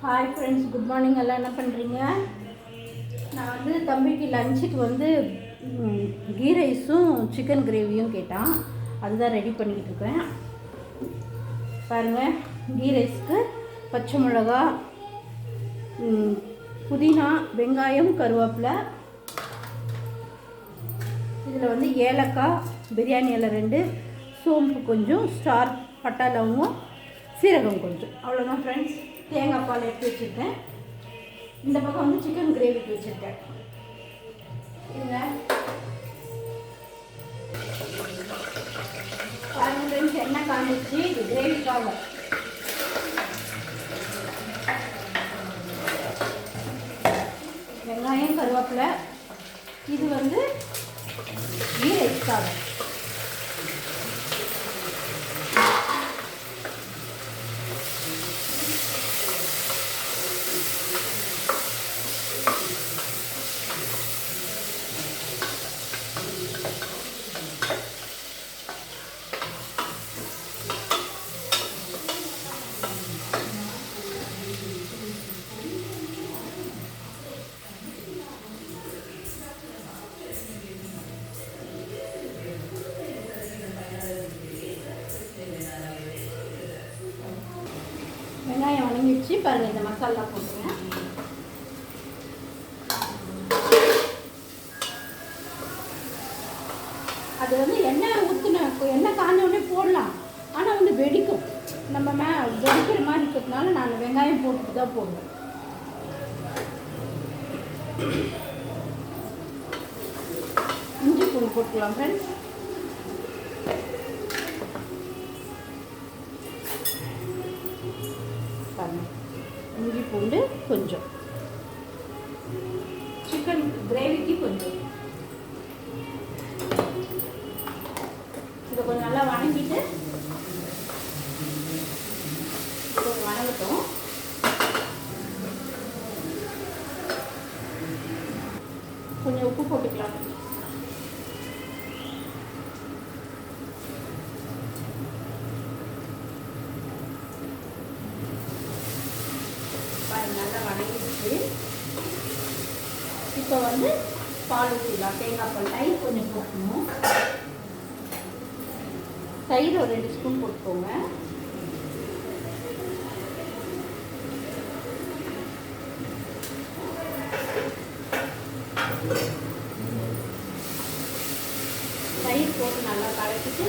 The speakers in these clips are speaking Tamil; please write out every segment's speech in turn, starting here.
Hi friends, good morning. எல்லாம் என்ன பண்ணுறீங்க? நான் வந்து தம்பிக்கு லஞ்சுக்கு வந்து கீ ரைஸும் சிக்கன் கிரேவியும் கேட்டான். அதுதான் ரெடி பண்ணிக்கிட்டு இருக்கேன். பாருங்கள், கீ ரைஸ்க்கு பச்சை மிளகா, புதினா, வெங்காயம், கருவேப்பிலை, இதில் வந்து ஏலக்காய், பிரியாணி இலை 2, சோம்பு கொஞ்சம், ஸ்டார் பட்டை, லவங்கம், சீரகம் கொஞ்சம், அவ்வளோதான் ஃப்ரெண்ட்ஸ். தேங்காய் பால் எடுத்து வச்சுருக்கேன். இந்த பக்கம் வந்து சிக்கன் கிரேவிக்கு வச்சுருக்கேன். இல்லைங்க பாருங்க ஃப்ரெண்ட்ஸ், எண்ணெய் காஞ்சிச்சு. இது கிரேவிக்காக வெங்காயம், கருவேப்பிலை. இது வந்து கீ ரைஸ்க்காக. வெங்காயம் வணங்கிடுச்சு. பாருங்கள், இந்த மசாலா போட்டுருங்க. அது வந்து எண்ணெய் ஊற்றின எண்ணெய் காஞ்சோடனே போடலாம். ஆனால் வந்து வெடிக்கும். நம்ம வெடிக்கிற மாதிரி இருக்கிறதுனால நான் வெங்காயம் போட்டுட்டு தான் போடுவேன். இஞ்சி பூண்டு போட்டுக்கலாம் ஃப்ரெண்ட்ஸ். இஞ்சி பூண்டு கொஞ்சம், சிக்கன் கிரேவிக்கு கொஞ்சம். இதை கொஞ்சம் நல்லா வணங்கிட்டு கொஞ்சம் வணங்கட்டும். கொஞ்சம் உப்பு போட்டுக்கலாம். நல்லா வணங்கிடுச்சு. இப்போ வந்து பால் ஊற்றிடலாம். தேங்காய் பால், தயிர் கொஞ்சம் போட்டணும். தயிர் ஒரு 2 ஸ்பூன் போட்டுக்கோங்க. தயிர் போட்டு நல்லா கலக்கிட்டு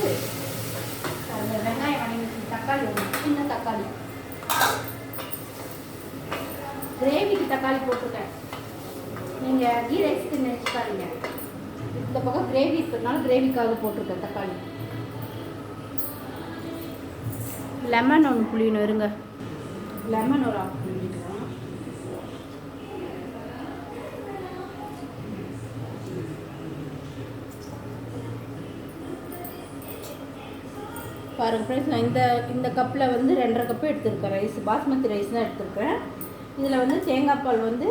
அந்த வெங்காயம் வணங்கிட்டு தக்காளி, ஒரு சின்ன தக்காளி, கிரேவிக்கு தக்காளி போட்டிருக்கேன். நீங்கள் கீ ரைஸ்க்கு நினச்சிக்காதீங்க. இந்த பக்கம் கிரேவி இருக்கிறதுனால கிரேவிக்காக போட்டிருக்கேன் தக்காளி. லெமன் ஒன்று புளியணும். இருங்க, லெமன் ஒரு 1/2 புளிக்கலாம். பாருங்கள் ஃப்ரெண்ட்ஸ், நான் இந்த கப்பில் வந்து 2.5 கப்பு எடுத்துருக்கேன். ரைஸ் பாஸ்மதி ரைஸ் தான் எடுத்துருக்கேன். இதில் வந்து தேங்காய் பால் வந்து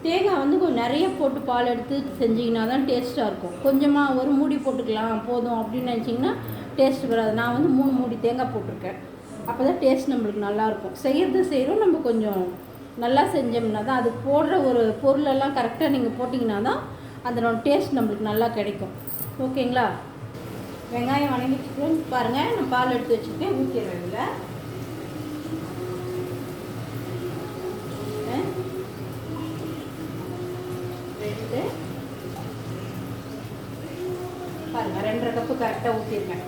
தேங்காய் வந்து கொஞ்சம் நிறைய போட்டு பால் எடுத்து செஞ்சிங்கன்னா தான் டேஸ்ட்டாக இருக்கும். கொஞ்சமாக ஒரு மூடி போட்டுக்கலாம் போதும் அப்படின்னு நினச்சிங்கன்னா டேஸ்ட் வராது. நான் வந்து 3 மூடி தேங்காய் போட்டிருக்கேன். அப்போ தான் டேஸ்ட் நம்மளுக்கு நல்லாயிருக்கும். செய்கிறோம் நம்ம கொஞ்சம் நல்லா செஞ்சோம்னா தான், அதுக்கு போடுற ஒரு பொருளெல்லாம் கரெக்டாக நீங்கள் போட்டிங்கன்னா தான் அதனோட டேஸ்ட் நம்மளுக்கு நல்லா கிடைக்கும். ஓகேங்களா? வெங்காயம் வணங்கிட்டு பாருங்கள், நான் பால் எடுத்து வச்சுருக்கேன். ஊற்றிடுவேன். இதில் பாருங்கள், 2.5 கப்பு கரெக்டாக ஊற்றிருக்கேன்.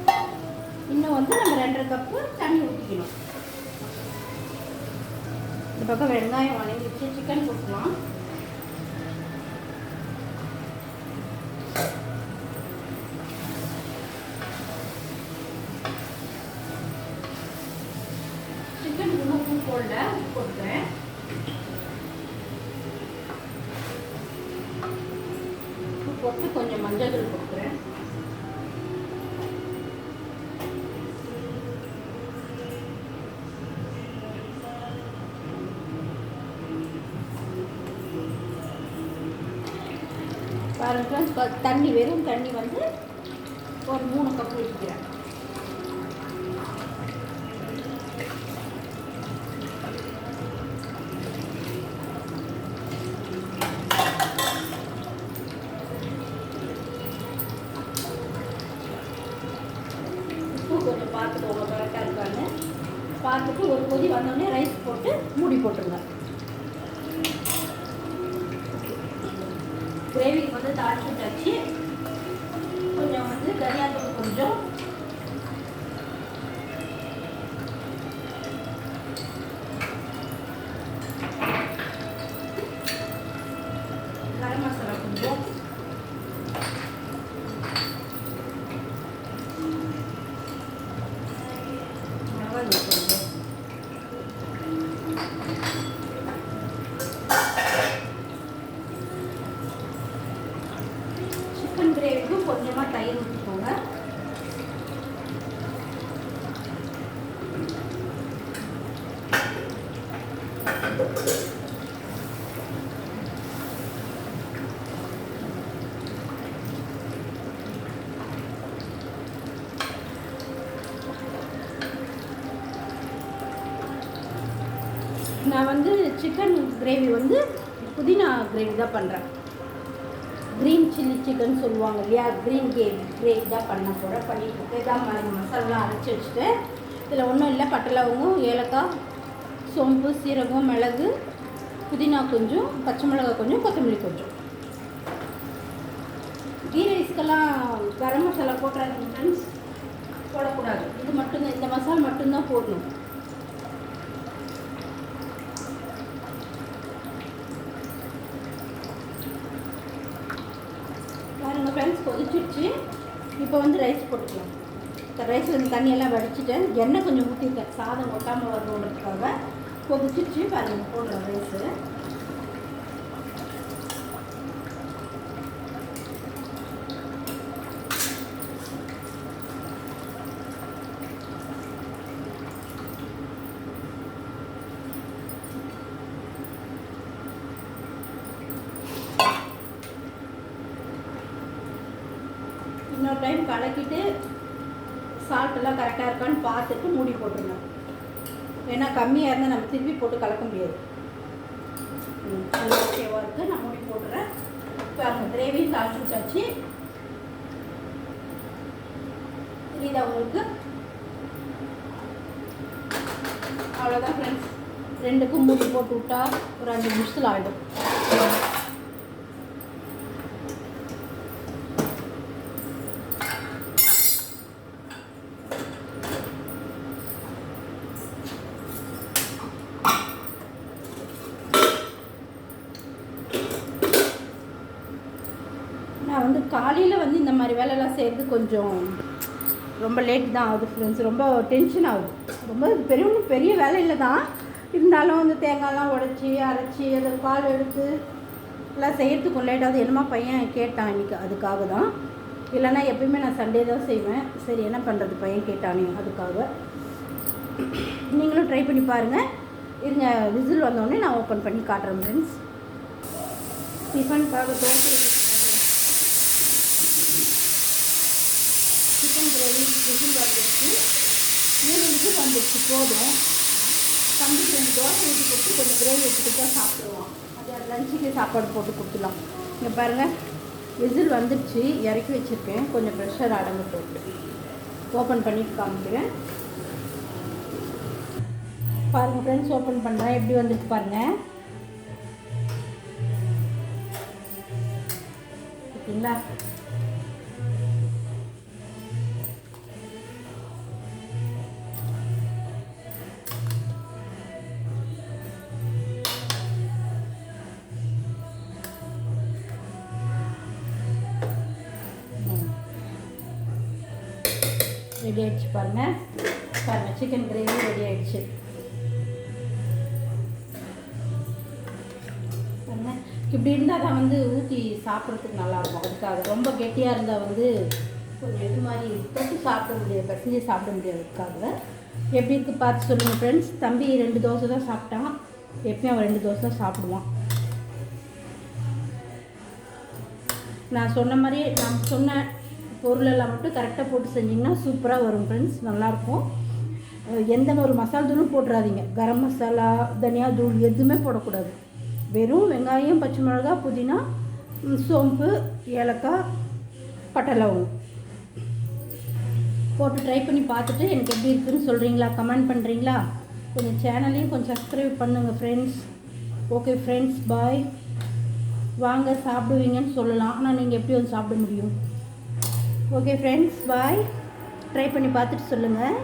இன்னும் வந்து நம்ம 2.5 கப்பு தண்ணி ஊற்றிக்கணும். இந்த பக்கம் வெங்காயம் வணங்கிடுச்சு. சிக்கன் போட்டுக்கலாம். சிக்கன் இன்னும் உப்பு போடல, உப்பு போட்டுக்கிறேன். உப்பு போட்டு கொஞ்சம் மஞ்சள் தூள் போட்டுக்கிறேன். பாருங்க, தண்ணி வெறும் தண்ணி வந்து ஒரு 3 கப்பு ஊற்றிக்கிறேன். பார்த்துட்டு ஒரு கொதி வந்தோடனே ரைஸ் போட்டு மூடி போட்டுருங்க. கிரேவிக்கு வந்து தாளிச்சு விட்டாச்சு. கொஞ்சம் வந்து தனியாத்தூள் கொஞ்சம், கரம் மசாலா கொஞ்சம், மிளகாய் கொஞ்சம், சிக்கன் கிரேவிக்கு கொஞ்சமாக தயிர் ஊற்றிக்கோங்க. நான் வந்து சிக்கன் கிரேவி வந்து புதினா கிரேவி தான் பண்ணுறேன். க்ரீன் சில்லி சிக்கன் சொல்லுவாங்க இல்லையா, க்ரீன் கிரேவி தான் பண்ண போகிறேன். பண்ணிட்டு இதான் மசாலாலாம் அரைச்சி வச்சுட்டு இதில் ஒன்றும் இல்லை, பட்டை லவங்கம், ஏலக்காய், சோம்பு, சீரகம், மிளகு, புதினா கொஞ்சம், பச்சை மிளகாய் கொஞ்சம், கொத்தமல்லி கொஞ்சம். கீ ரைஸ்க்கெல்லாம் கரம் மசாலா போட்டுறாங்க ஃப்ரெண்ட்ஸ், போடக்கூடாது. இது மட்டும்தான், இந்த மசாலா மட்டும்தான் போடணும். பாருங்கள் ஃப்ரெண்ட்ஸ், கொதிச்சிடுச்சு. இப்போ வந்து ரைஸ் போட்டுக்கலாம். ரைஸ் வந்து தண்ணியெல்லாம் வடிச்சிட்டேன், எண்ணெய் கொஞ்சம் ஊற்றிருக்கேன் சாதம் ஒட்டாமல் வரணுன்றதுக்காக. கொதிச்சிடுச்சு பாருங்கள், போடுறேன் ரைஸு. இன்னொரு டைம் கலக்கிட்டு சால்ட்டெல்லாம் கரெக்டாக இருக்கான்னு பார்த்துட்டு மூடி போட்டுருங்க. ஏன்னா கம்மியாக இருந்தால் நம்ம திருப்பி போட்டு கலக்க முடியாது. நல்லா ஓகேவாக இருக்குது, நான் மூடி போட்டுறேன். இப்போ அந்த கிரேவியும் தாளிச்சு விட்டாச்சு. இது உங்களுக்கு அவ்வளோதான் ஃப்ரெண்ட்ஸ். ரெண்டுக்கும் மூடி போட்டு விட்டா ஒரு 5 நிமிஷத்தில் ஆகிடும். நான் வந்து காலையில் வந்து இந்த மாதிரி வேலையெல்லாம் செய்கிறது கொஞ்சம் ரொம்ப லேட் தான் ஆகுது ஃப்ரெண்ட்ஸ். ரொம்ப டென்ஷன் ஆகுது. ரொம்ப பெரிய வேலையில் தான் இருந்தாலும் வந்து தேங்காயெல்லாம் உடச்சி அரைச்சி அதை பால் எடுத்து எல்லாம் செய்கிறதுக்கு லேட் ஆகுது. என்னமா பையன் கேட்டான் இன்றைக்கி, அதுக்காக தான். இல்லைன்னா எப்பயுமே நான் சண்டே தான் செய்வேன். சரி என்ன பண்ணுறது, பையன் கேட்டானே அதுக்காக. நீங்களும் ட்ரை பண்ணி பாருங்கள். இருங்க, விசில் வந்தோடனே நான் ஓப்பன் பண்ணி காட்டுறேன் ஃப்ரெண்ட்ஸ். டிஃபனுக்காக தோசை, சிக்கன் கிரேவி விசில் வந்துடுச்சு. 3 விசில் வந்துடுச்சு, போதும். தம்பிக்கு 2 தோசை ஊற்றி கொடுத்து கொஞ்சம் கிரேவி எடுத்துக்கிட்டு தான் சாப்பிடுவான். அது லஞ்சுக்கு சாப்பாடு போட்டு கொடுத்துலாம். இங்கே பாருங்கள், விசில் வந்துடுச்சு, இறக்கி வச்சுருக்கேன். கொஞ்சம் ப்ரெஷர் அடங்கு போட்டு ஓப்பன் பண்ணிட்டு காமிக்கிறேன். பாருங்கள் ஃப்ரெண்ட்ஸ், ஓப்பன் பண்ணுறேன். எப்படி வந்துட்டு பாருங்கள். ஓகேங்களா? ரெடி ஆகிடுச்சு பாருங்கள். சிக்கன் கிரேவி ரெடி ஆகிடுச்சு பாருங்கள். இப்படி இருந்தால் தான் வந்து ஊற்றி சாப்பிட்றதுக்கு நல்லாயிருக்கும். அதுக்காக ரொம்ப கெட்டியாக இருந்தால் வந்து கொஞ்சம் இது மாதிரி தொட்டு சாப்பிட முடியாது, பசங்க சாப்பிட முடியாதுக்காக. எப்படி இருக்குது பார்த்து சொல்லுங்கள் ஃப்ரெண்ட்ஸ். தம்பி 2 தோசை தான் சாப்பிட்டான். எப்பயும் அவன் 2 தோசை தான் சாப்பிடுவான். நான் சொன்ன மாதிரியே நான் சொன்ன பொருளெல்லாம் மட்டும் கரெக்டாக போட்டு செஞ்சிங்கன்னா சூப்பராக வரும் ஃப்ரெண்ட்ஸ், நல்லாயிருக்கும். எந்த ஒரு மசாலா தூளும் போட்டுறாதீங்க. கரம் மசாலா, தனியா தூள் எதுவுமே போடக்கூடாது. வெறும் வெங்காயம், பச்சை மிளகா, புதினா, சோம்பு, ஏலக்காய், பட்டை லவங்கம் போட்டு ட்ரை பண்ணி பார்த்துட்டு எனக்கு எப்படி இருக்குதுன்னு சொல்கிறீங்களா, கமெண்ட் பண்ணுறீங்களா? கொஞ்சம் சேனலையும் கொஞ்சம் சப்ஸ்கிரைப் பண்ணுங்கள் ஃப்ரெண்ட்ஸ். ஓகே ஃப்ரெண்ட்ஸ், பாய். வாங்க சாப்பிடுவீங்கன்னு சொல்லலாம், ஆனால் நீங்கள் எப்படி வந்து சாப்பிட முடியும்? ஓகே ஃப்ரெண்ட்ஸ், பாய். ட்ரை பண்ணி பார்த்துட்டு சொல்லுங்கள்.